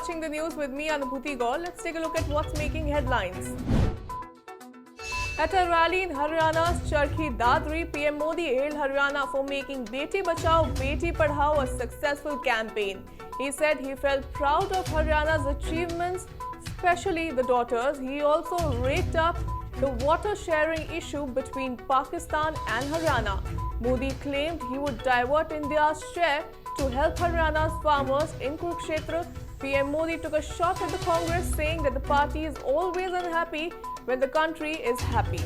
watching the news with me, Anubhuti Gaur. Let's take a look at what's making headlines. At a rally in Haryana's Charkhi Dadri, PM Modi hailed Haryana for making Beti Bachao, Beti Padhao a successful campaign. He said he felt proud of Haryana's achievements, especially the daughters. He also raked up the water sharing issue between Pakistan and Haryana. Modi claimed he would divert India's share to help Haryana's farmers in Kurukshetra. PM Modi took a shot at the Congress, saying that the party is always unhappy when the country is happy.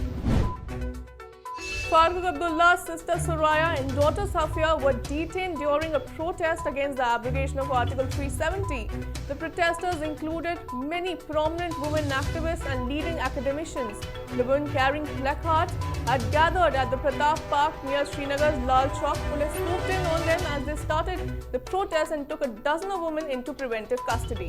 Farooq Abdullah's sister Soraya and daughter Safia were detained during a protest against the abrogation of Article 370. The protesters included many prominent women activists and leading academicians. The women carrying placards had gathered at the Pratap Park near Srinagar's Lal Chowk. Police swooped in on them as they started the protest and took a dozen of women into preventive custody.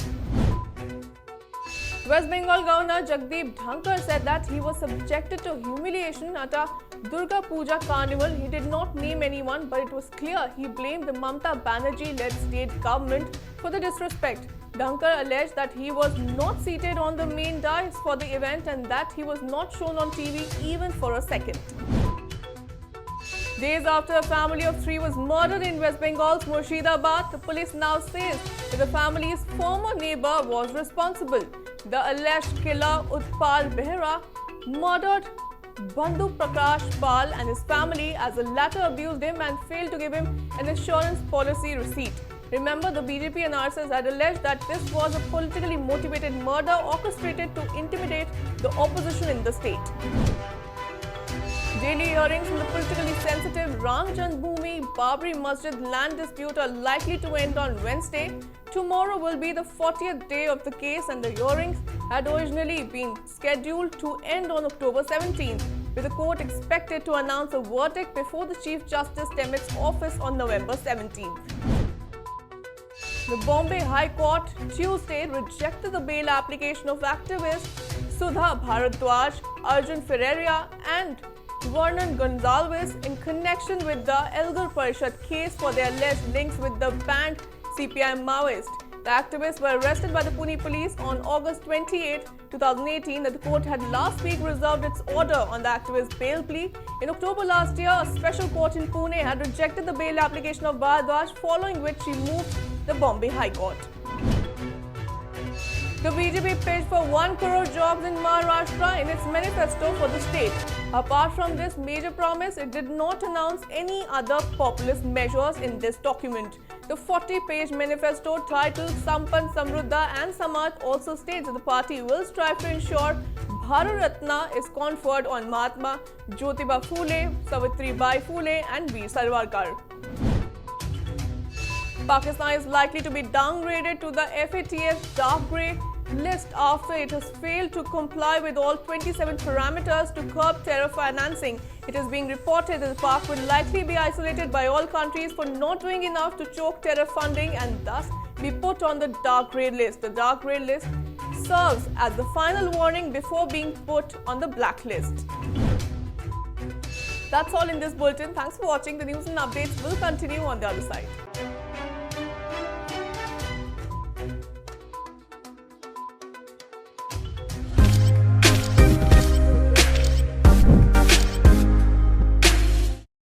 West Bengal Governor Jagdeep Dhankar said that he was subjected to humiliation at a Durga Puja carnival. He did not name anyone, but it was clear he blamed the Mamata Banerjee-led state government for the disrespect. Dhankar alleged that he was not seated on the main dais for the event and that he was not shown on TV even for a second. Days after a family of 3 was murdered in West Bengal's Murshidabad, the police now says that the family's former neighbor was responsible. The alleged killer Utpal Behera murdered Bandhu Prakash Pal and his family as the latter abused him and failed to give him an insurance policy receipt. Remember, the BJP and RSS had alleged that this was a politically motivated murder orchestrated to intimidate the opposition in the state. Daily hearings in the politically sensitive Ram Janmabhoomi Babri Masjid land dispute are likely to end on Wednesday. Tomorrow will be the 40th day of the case and the hearings had originally been scheduled to end on October 17th, with the court expected to announce a verdict before the Chief Justice demits office on November 17th. The Bombay High Court Tuesday rejected the bail application of activists Sudha Bharadwaj, Arjun Ferreira and Vernon Gonzalez in connection with the Elgar Parishad case for their alleged links with the banned CPI Maoist. The activists were arrested by the Pune police on August 28, 2018. The court had last week reserved its order on the activists' bail plea. In October last year, a special court in Pune had rejected the bail application of Bharadwaj, following which she moved the Bombay High Court. The BJP pitched for 1 crore jobs in Maharashtra in its manifesto for the state. Apart from this major promise, it did not announce any other populist measures in this document. The 40-page manifesto titled Sampann, Samruddha and Samarth also states that the party will strive to ensure Bharat Ratna is conferred on Mahatma Jyotiba Phule, Savitribai Phule and Veer Savarkar. Pakistan is likely to be downgraded to the FATF dark grey list after it has failed to comply with all 27 parameters to curb terror financing. It is being reported that the park will likely be isolated by all countries for not doing enough to choke terror funding and thus be put on the dark grey list. The dark grey list serves as the final warning before being put on the blacklist. That's all in this bulletin. Thanks for watching. The news and updates will continue on the other side.